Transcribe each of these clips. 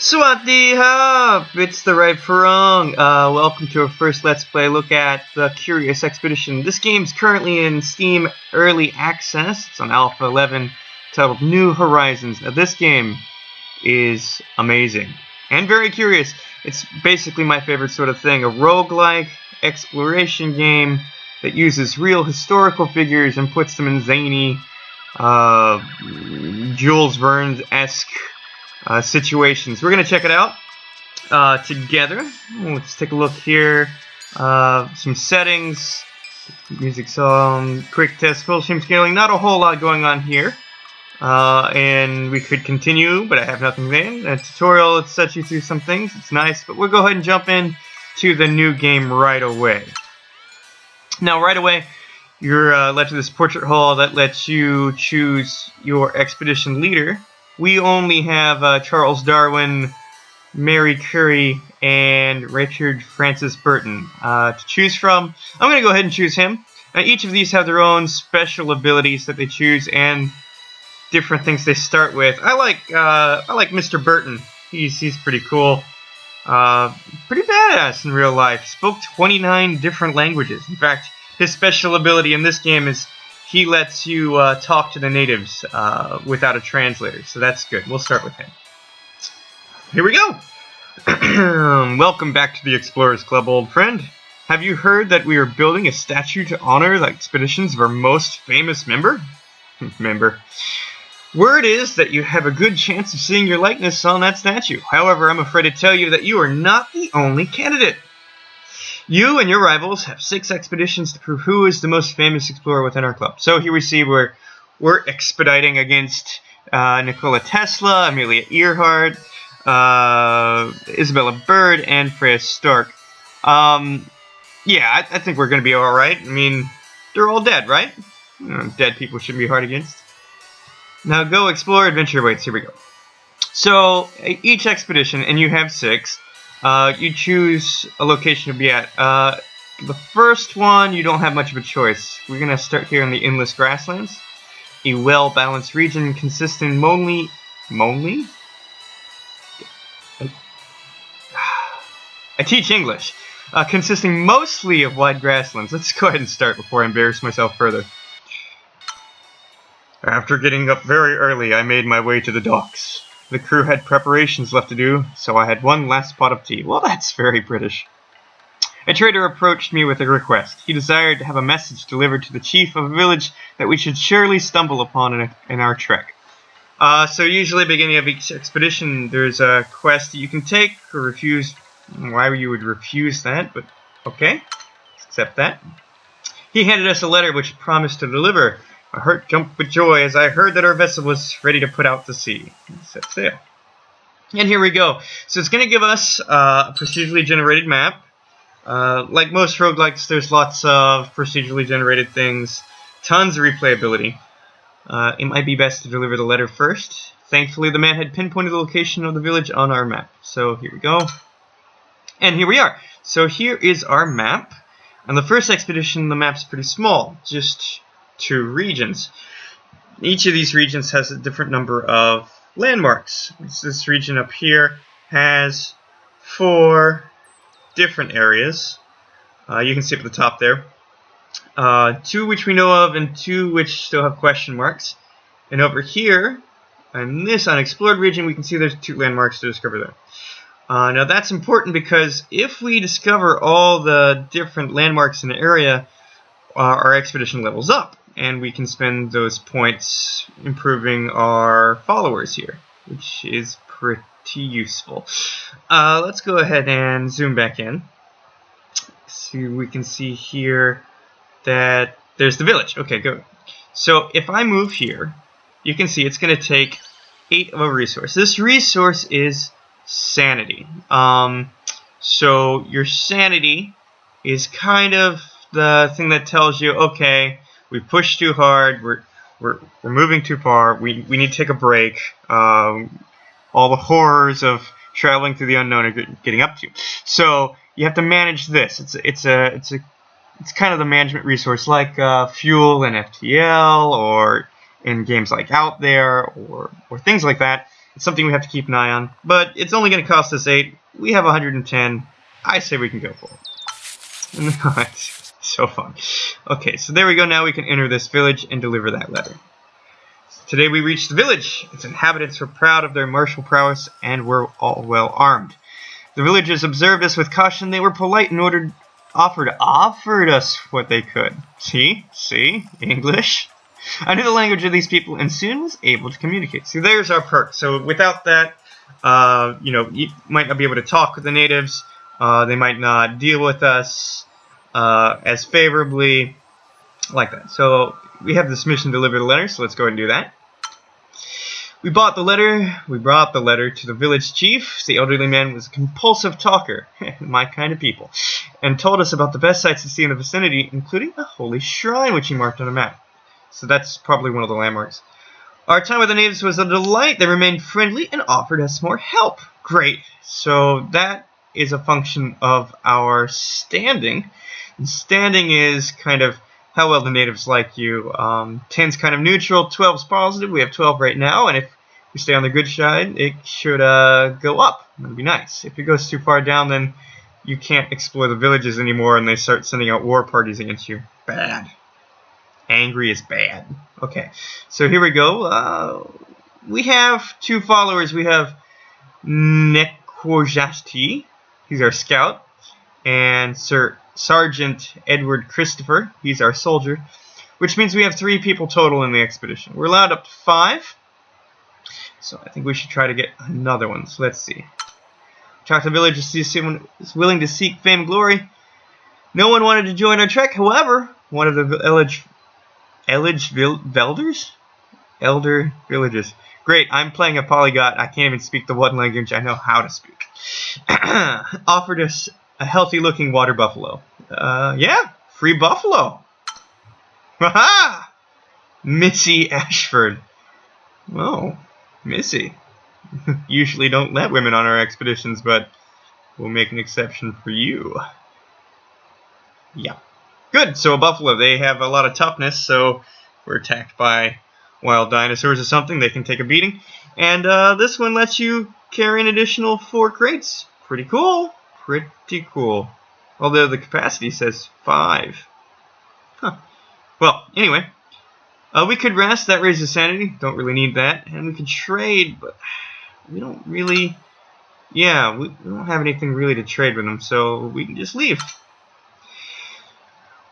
Swati Hop! It's the right Farang. Welcome to our first Let's Play look at the Curious Expedition. This game's currently in Steam Early Access. It's on Alpha 11, titled New Horizons. Now this game is amazing and very curious. It's basically my favorite sort of thing. A roguelike exploration game that uses real historical figures and puts them in zany, Jules Verne-esque situations. We're going to check it out together. Let's take a look here. Some settings, music song, quick test, full stream scaling. Not a whole lot going on here. And we could continue, but I have nothing there. A tutorial, it sets you through some things. It's nice, but we'll go ahead and jump in to the new game right away. Now, right away, you're led to this portrait hall that lets you choose your expedition leader. We only have Charles Darwin, Mary Curie, and Richard Francis Burton to choose from. I'm going to go ahead and choose him. Each of these have their own special abilities that they choose and different things they start with. I like Mr. Burton. He's pretty cool. Pretty badass in real life. Spoke 29 different languages. In fact, his special ability in this game is he lets you talk to the natives without a translator, so that's good. We'll start with him. Here we go! Welcome back to the Explorers Club, old friend. Have you heard that we are building a statue to honor the expeditions of our most famous member? Word is that you have a good chance of seeing your likeness on that statue. However, I'm afraid to tell you that you are not the only candidate. You and your rivals have 6 expeditions to prove who is the most famous explorer within our club. So here we see we're expediting against Nikola Tesla, Amelia Earhart, Isabella Bird, and Freya Stark. Yeah, I think we're going to be alright. I mean, they're all dead, right? Dead people shouldn't be hard against. Now go explore, adventure awaits. Here we go. So each expedition, and you have 6, you choose a location to be at. The first one, you don't have much of a choice. We're going to start here in the endless grasslands. A well-balanced region consisting mainly... I teach English. Consisting mostly of wide grasslands. Let's go ahead and start before I embarrass myself further. After getting up very early, I made my way to the docks. The crew had preparations left to do, so I had one last pot of tea. Well, that's very British. A trader approached me with a request. He desired to have a message delivered to the chief of a village that we should surely stumble upon in our trek. So usually at the beginning of each expedition, there's a quest that you can take or refuse. Why you would refuse that, but okay. Let's accept that. He handed us a letter which promised to deliver. My heart jumped with joy as I heard that our vessel was ready to put out to sea. Set sail. And here we go. So it's going to give us a procedurally generated map. Like most roguelikes, there's lots of procedurally generated things. Tons of replayability. It might be best to deliver the letter first. Thankfully, the man had pinpointed the location of the village on our map. So here we go. And here we are. So here is our map. On the first expedition, the map's pretty small. Just 2 regions. Each of these regions has a different number of landmarks. This region up here has 4 different areas. You can see up at the top there. 2 which we know of and 2 which still have question marks. And over here, in this unexplored region, we can see there's 2 landmarks to discover there. Now that's important because if we discover all the different landmarks in the area, our expedition levels up, and we can spend those points improving our followers here, which is pretty useful. Let's go ahead and zoom back in. So we can see here that there's the village. Okay, good. So if I move here, you can see it's going to take 8 of a resource. This resource is sanity. So your sanity is kind of the thing that tells you, okay, we pushed too hard, we're moving too far, we need to take a break. All the horrors of traveling through the unknown are getting up to you. So you have to manage this. It's kind of the management resource, like fuel in FTL or in games like Out There or things like that. It's something we have to keep an eye on, but it's only going to cost us 8. We have 110. I say we can go for it. It's so fun. Okay, so there we go. Now we can enter this village and deliver that letter. Today we reached the village. Its inhabitants were proud of their martial prowess and were all well armed. The villagers observed us with caution. They were polite and offered us what they could. See? English? I knew the language of these people and soon was able to communicate. See, there's our perk. So without that, you might not be able to talk with the natives. They might not deal with us as favorably, like that. So we have this mission to deliver the letter, so let's go ahead and do that. We brought the letter to the village chief. The elderly man was a compulsive talker, my kind of people, and told us about the best sights to see in the vicinity, including a holy shrine which he marked on a map. So that's probably one of the landmarks. Our time with the natives was a delight. They remained friendly and offered us more help. Great. So that is a function of our standing. And standing is kind of how well the natives like you. 10's kind of neutral, 12's positive. We have 12 right now, and if we stay on the good side, it should go up. That would be nice. If it goes too far down, then you can't explore the villages anymore, and they start sending out war parties against you. Bad. Angry is bad. Okay, so here we go. We have 2 followers. We have Nekwojasti, he's our scout, and Sergeant Edward Christopher, he's our soldier, which means we have 3 people total in the expedition. We're allowed up to 5, so I think we should try to get another one. So let's see. Talk to the villagers to see if someone is willing to seek fame and glory. No one wanted to join our trek. However, one of the elder villagers. Great, I'm playing a polyglot. I can't even speak the one language I know how to speak. Offered us a healthy-looking water buffalo. Yeah, free buffalo. Haha! Missy Ashford. Oh, Missy. Usually don't let women on our expeditions, but we'll make an exception for you. Yeah. Good, so a buffalo. They have a lot of toughness, so if we're attacked by wild dinosaurs or something, they can take a beating. And this one lets you carry an additional 4 crates. Pretty cool. Pretty cool. Although the capacity says 5. Huh. Well, anyway. We could rest. That raises sanity. Don't really need that. And we could trade, but we don't really... Yeah, we don't have anything really to trade with them, so we can just leave.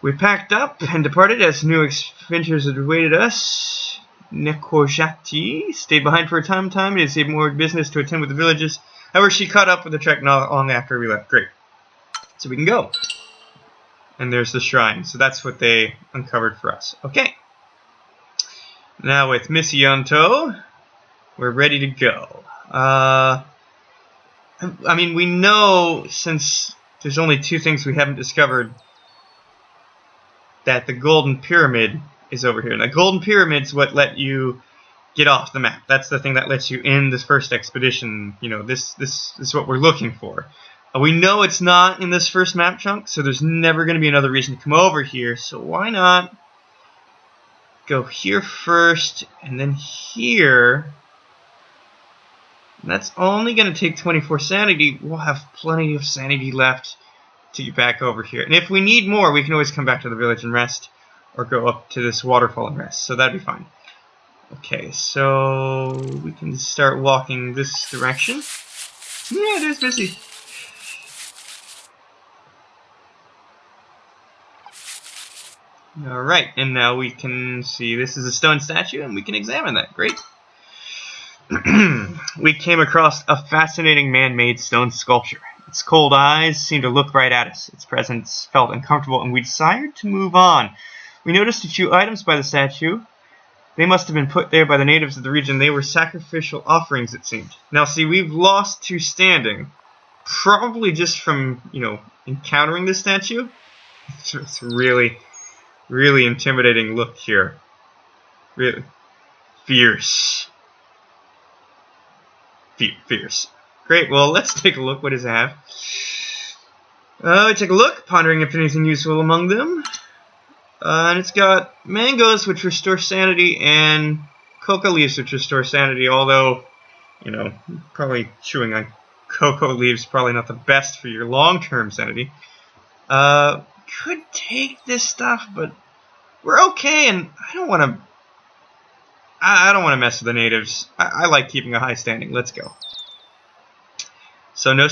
We packed up and departed as new adventures had awaited us. Nekwojati stayed behind for a time. It is more business to attend with the villages. However, she caught up with the trek not long after we left. Great. So we can go. And there's the shrine. So that's what they uncovered for us. Okay. Now with Missy on tow, we're ready to go. I mean, we know, since there's only 2 things we haven't discovered, that the Golden Pyramid is over here. And the Golden Pyramid's what let you get off the map. That's the thing that lets you in this first expedition. You know, this is what we're looking for. We know it's not in this first map chunk, so there's never going to be another reason to come over here. So why not go here first, and then here. And that's only going to take 24 sanity. We'll have plenty of sanity left to get back over here. And if we need more, we can always come back to the village and rest, or go up to this waterfall and rest. So that'd be fine. Okay, so we can start walking this direction. Yeah, there's Missy. Alright, and now we can see this is a stone statue, and we can examine that. Great. We came across a fascinating man-made stone sculpture. Its cold eyes seemed to look right at us. Its presence felt uncomfortable, and we decided to move on. We noticed a few items by the statue. They must have been put there by the natives of the region. They were sacrificial offerings, it seemed. Now, see, we've lost 2 standing. Probably just from, encountering this statue. It's really, really intimidating look here. Really fierce. Fierce. Great, well, let's take a look. What does it have? We take a look, pondering if anything useful among them. And it's got mangoes, which restore sanity, and coca leaves, which restore sanity, although You know, probably chewing on cocoa leaves probably not the best for your long-term sanity. Could take this stuff, but we're okay, and I don't want to. I don't want to mess with the natives. I like keeping a high standing. Let's go. So no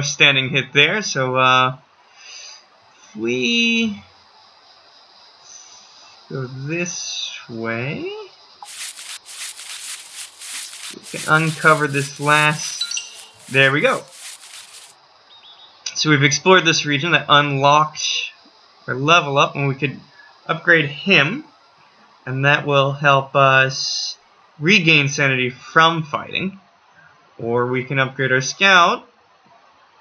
standing hit there. So if we go this way, we can uncover this last. There we go. So we've explored this region that unlocked our level up, and we could upgrade him, and that will help us regain sanity from fighting. Or we can upgrade our scout,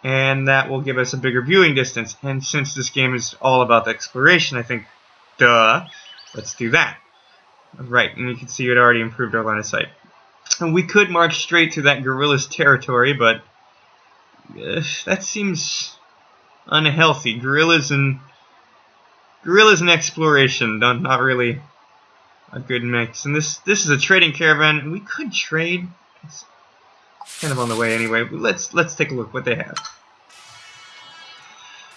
and that will give us a bigger viewing distance. And since this game is all about the exploration, I think, duh, let's do that. Right, and you can see it already improved our line of sight. And we could march straight to that gorilla's territory, but that seems unhealthy. Gorillas and exploration, not really a good mix. And this is a trading caravan, and we could trade. It's kind of on the way anyway. Let's take a look what they have.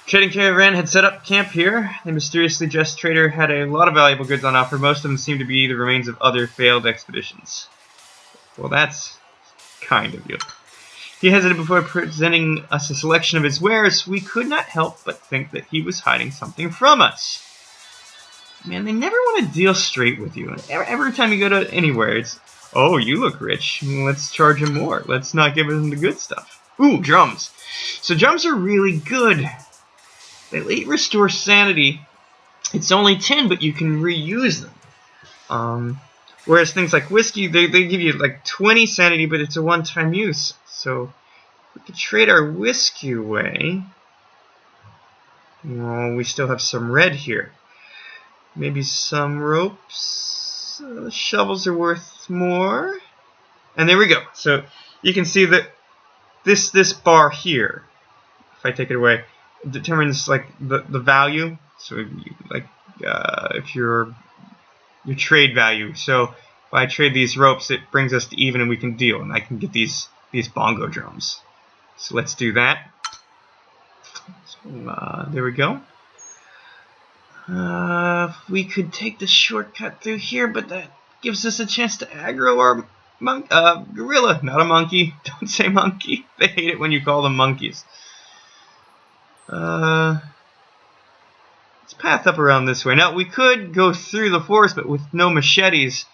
Trading caravan had set up camp here. The mysteriously dressed trader had a lot of valuable goods on offer. Most of them seemed to be the remains of other failed expeditions. Well, that's kind of you. He hesitated before presenting us a selection of his wares. We could not help but think that he was hiding something from us. Man, they never want to deal straight with you. Every time you go to anywhere, it's, oh, you look rich. Let's charge him more. Let's not give him the good stuff. Ooh, drums. So drums are really good. They restore sanity. It's only 10, but you can reuse them. Whereas things like whiskey, they give you like 20 sanity, but it's a one-time use. So we could trade our whiskey away. Oh, we still have some red here. Maybe some ropes. Shovels are worth more. And there we go. So you can see that this bar here, if I take it away, determines like the value. So like if your trade value. So if I trade these ropes, it brings us to even, and we can deal. And I can get these bongo drums. So let's do that. So, there we go. We could take the shortcut through here, but that gives us a chance to aggro our gorilla, not a monkey. Don't say monkey. They hate it when you call them monkeys. Let's path up around this way. Now, we could go through the forest, but with no machetes,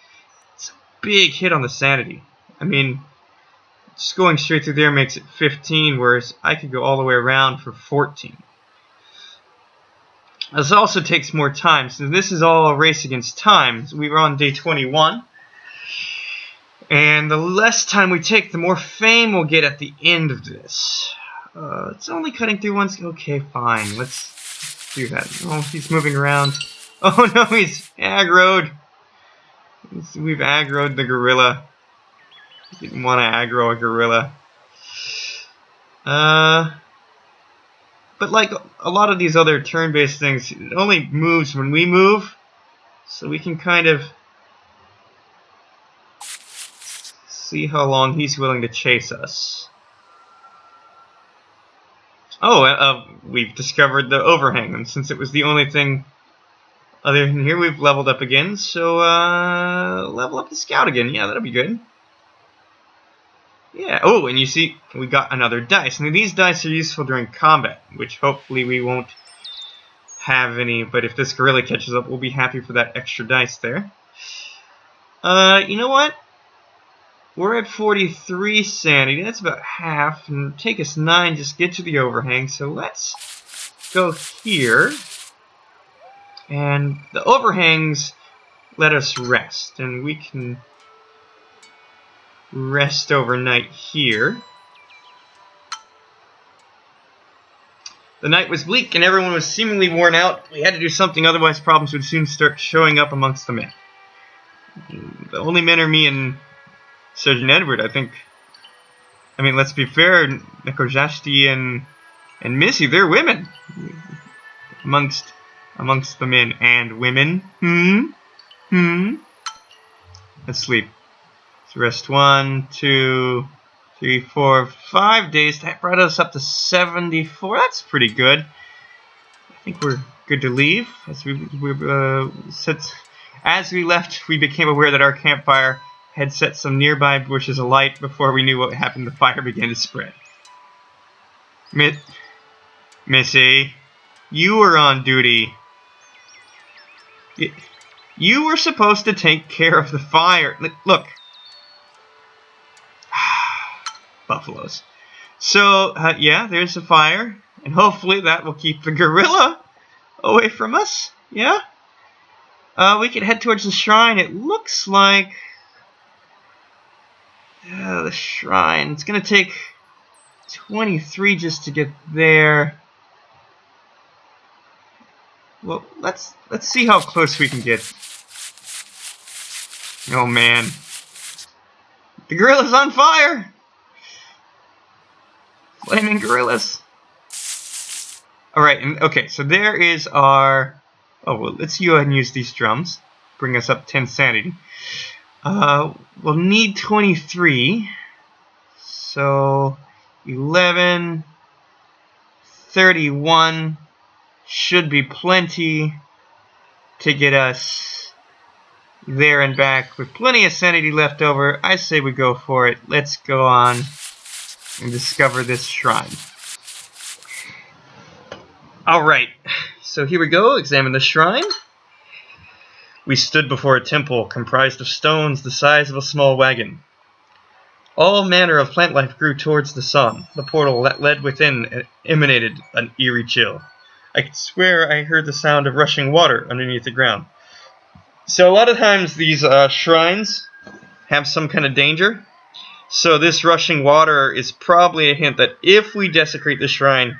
it's a big hit on the sanity. I mean, just going straight through there makes it 15, whereas I could go all the way around for 14. This also takes more time, so this is all a race against time. We were on day 21, and the less time we take, the more fame we'll get at the end of this. It's only cutting through once. Okay, fine. Let's do that. Oh, he's moving around. Oh no, he's aggroed. We've aggroed the gorilla. Didn't want to aggro a gorilla. But like a lot of these other turn-based things, it only moves when we move. So we can kind of see how long he's willing to chase us. Oh, we've discovered the overhang, and since it was the only thing other than here, we've leveled up again. So level up the scout again. Yeah, that'll be good. Yeah. Oh, and you see, we got another dice. Now these dice are useful during combat, which hopefully we won't have any. But if this gorilla catches up, we'll be happy for that extra dice there. You know what? We're at 43 sanity. That's about half. And take us 9 just get to the overhang. So let's go here. And the overhangs let us rest. And we can rest overnight here. The night was bleak and everyone was seemingly worn out. We had to do something, otherwise problems would soon start showing up amongst the men. The only men are me and Sergeant Edward, I think. I mean, let's be fair, Nekojashti and Missy, they're women. Amongst the men and women. Let's sleep. So rest 1, 2, 3, 4, 5 days. That brought us up to 74. That's pretty good. I think we're good to leave. As we left, we became aware that our campfire had set some nearby bushes alight. Before we knew what happened, the fire began to spread. Missy, you were on duty. You were supposed to take care of the fire. Look. Buffaloes. So, yeah, there's the fire. And hopefully that will keep the gorilla away from us. Yeah? We can head towards the shrine. It looks like... the shrine. It's going to take 23 just to get there. Well, let's see how close we can get. Oh, man. The gorilla's on fire! Flaming gorillas. Alright, okay, so there is our... Oh, well, let's go ahead and use these drums. Bring us up 10 sanity. We'll need 23. So, 11, 31 should be plenty to get us there and back. With plenty of sanity left over, I say we go for it. Let's go on and discover this shrine. Alright, so here we go, examine the shrine. We stood before a temple comprised of stones the size of a small wagon. All manner of plant life grew towards the sun. The portal that led within emanated an eerie chill. I could swear I heard the sound of rushing water underneath the ground. So a lot of times these shrines have some kind of danger. So this rushing water is probably a hint that if we desecrate the shrine,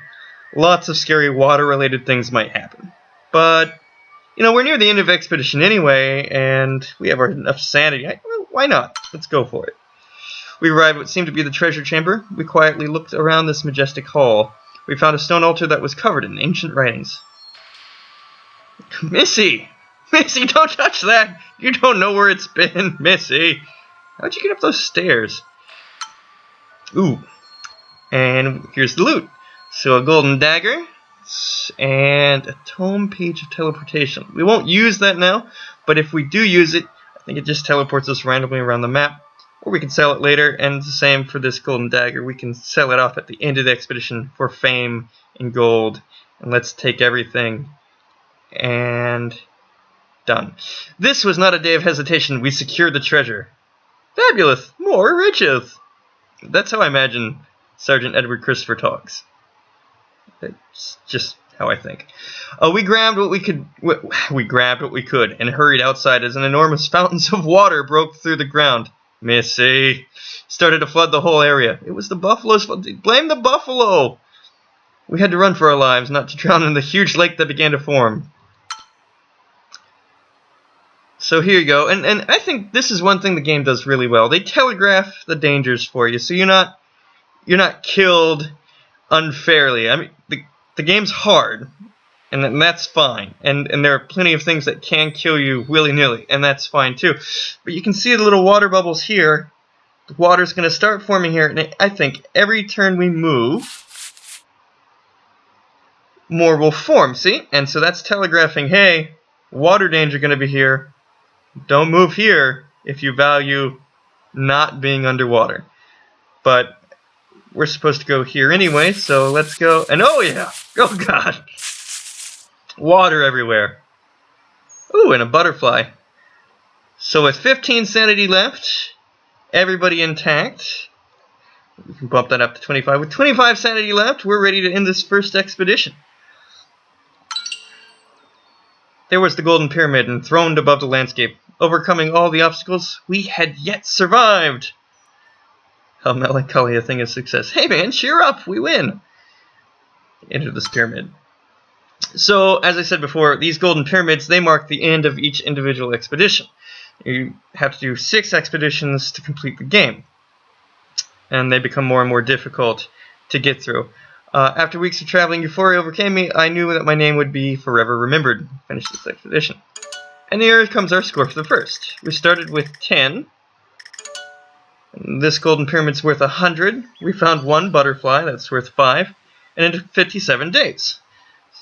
lots of scary water-related things might happen. But, you know, we're near the end of expedition anyway, and we have enough sanity. Why not? Let's go for it. We arrived at what seemed to be the treasure chamber. We quietly looked around this majestic hall. We found a stone altar that was covered in ancient writings. Missy! Missy, don't touch that! You don't know where it's been, Missy! How'd you get up those stairs? Ooh. And here's the loot. So a golden dagger and a tome page of teleportation. We won't use that now, but if we do use it, I think it just teleports us randomly around the map. Or we can sell it later, and it's the same for this golden dagger. We can sell it off at the end of the expedition for fame and gold. And let's take everything. And done. This was not a day of hesitation. We secured the treasure. Fabulous! More riches! That's how I imagine Sergeant Edward Christopher talks. It's just how I think. We grabbed what we could. We grabbed what we could and hurried outside as an enormous fountains of water broke through the ground. Missy started to flood the whole area. It was the buffaloes. Blame the buffalo. We had to run for our lives, not to drown in the huge lake that began to form. So here you go, and I think this is one thing the game does really well. They telegraph the dangers for you, so you're not killed unfairly. I mean, the game's hard, and that's fine. And there are plenty of things that can kill you willy-nilly, and that's fine too. But you can see the little water bubbles here. The water's going to start forming here, and I think every turn we move, more will form, see? And so that's telegraphing, hey, water danger going to be here. Don't move here if you value not being underwater. But we're supposed to go here anyway, so let's go. And oh yeah! Oh god! Water everywhere. Ooh, and a butterfly. So with 15 sanity left, everybody intact. We can bump that up to 25. With 25 sanity left, we're ready to end this first expedition. There was the golden pyramid enthroned above the landscape. Overcoming all the obstacles, we had yet survived. How melancholy a thing is success. Hey man, cheer up, we win. Enter this pyramid. So, as I said before, these golden pyramids, they mark the end of each individual expedition. You have to do 6 expeditions to complete the game. And they become more and more difficult to get through. After weeks of traveling, euphoria overcame me. I knew that my name would be forever remembered. Finish this expedition. And here comes our score for the first. We started with 10. This golden pyramid's worth 100. We found one butterfly, that's worth 5. And in 57 days.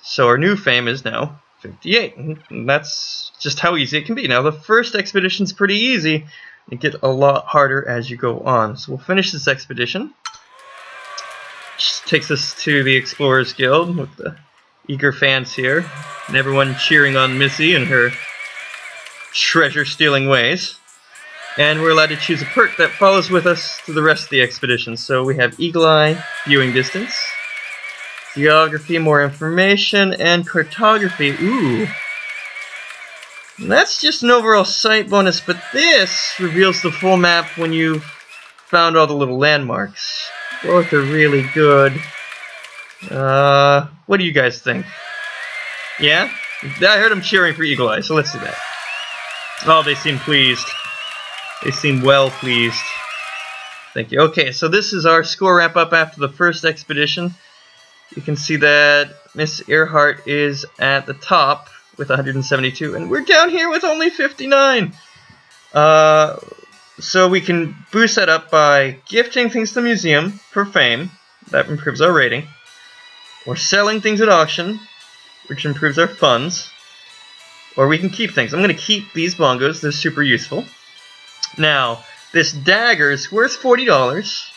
So our new fame is now 58. And that's just how easy it can be. Now the first expedition's pretty easy. It gets a lot harder as you go on. So we'll finish this expedition. Which takes us to the Explorers Guild with the eager fans here. And everyone cheering on Missy and her treasure-stealing ways. And we're allowed to choose a perk that follows with us to the rest of the expedition. So we have Eagle Eye, Viewing Distance, Geography, more information, and Cartography. Ooh. And that's just an overall sight bonus, but this reveals the full map when you've found all the little landmarks. Both are really good. What do you guys think? Yeah? I heard them cheering for Eagle Eye, so let's do that. Oh, they seem pleased. They seem well pleased. Thank you. Okay, so this is our score wrap-up after the first expedition. You can see that Miss Earhart is at the top with 172, and we're down here with only 59. So we can boost that up by gifting things to the museum for fame. That improves our rating. Or selling things at auction, which improves our funds. Or we can keep things. I'm going to keep these bongos. They're super useful. Now, this dagger is worth $40.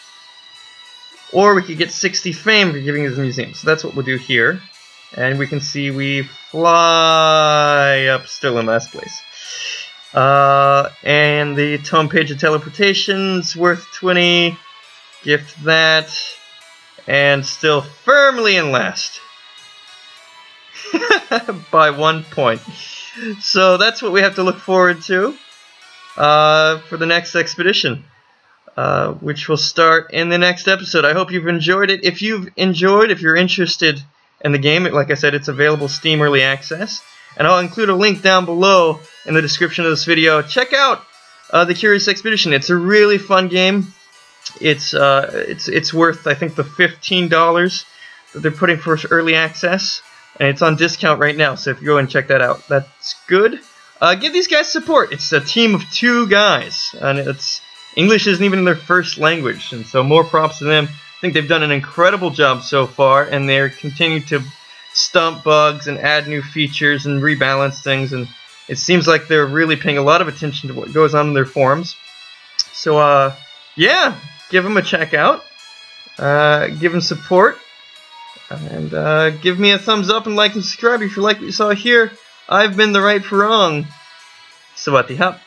Or we could get 60 fame for giving it to the museum. So that's what we'll do here. And we can see we fly up still in last place. And the tome page of teleportation's worth 20. Gift that. And still firmly in last. By 1 point. So that's what we have to look forward to for the next expedition. Which will start in the next episode. I hope you've enjoyed it. If you're interested in the game, like I said, it's available Steam Early Access. And I'll include a link down below in the description of this video. Check out the Curious Expedition. It's a really fun game. It's worth, I think, the $15 that they're putting for Early Access. And it's on discount right now, so if you go and check that out, that's good. Give these guys support. It's a team of 2 guys, and English isn't even their first language, and so more props to them. I think they've done an incredible job so far, and they're continuing to stump bugs and add new features and rebalance things, and it seems like they're really paying a lot of attention to what goes on in their forums. So, yeah, give them a check out. Give them support. And give me a thumbs up and like and subscribe if you like what you saw here. I've been the right Farang. Sawati Hap.